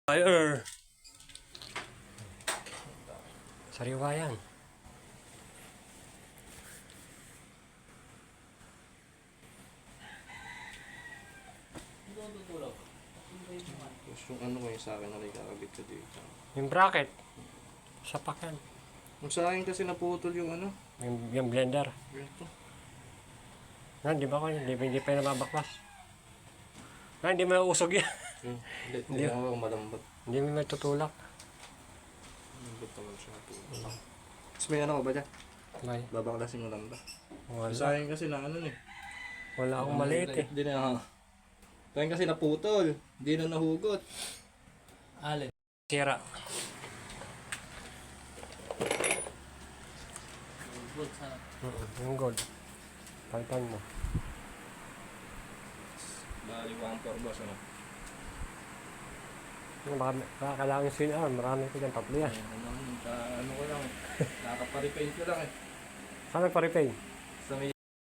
Fire. Sariwa yan. Tapos yung ano ko yung sa akin na nakikakabit ko dito. Yung bracket. Sapak yan. Yung sa akin kasi naputol yung ano. Yung blender. Ito. Yan, di ba ko? Hindi pa yung nababaklas. Yan, hindi mo usog yan. Hindi ako malambot. Hindi mo natutulak. Malambot naman siya naputol. Tapos may ano ko ba dyan? May. Babaklasin mo lang ba? Wala. Sa akin kasi na ano eh. Wala akong maliit eh. Hindi na. Sa akin kasi naputol. Hindi na nahugot. Alin? Sira. Good sana. Yung gold. Palitan mo. Bali 1-4 boss ano? Baka kailangan yung CNR. Marami ko dyan. Tatlo yan. Ano ko lang. Nakaparipaint ko lang eh. Saan nagpa-repaint? Sa may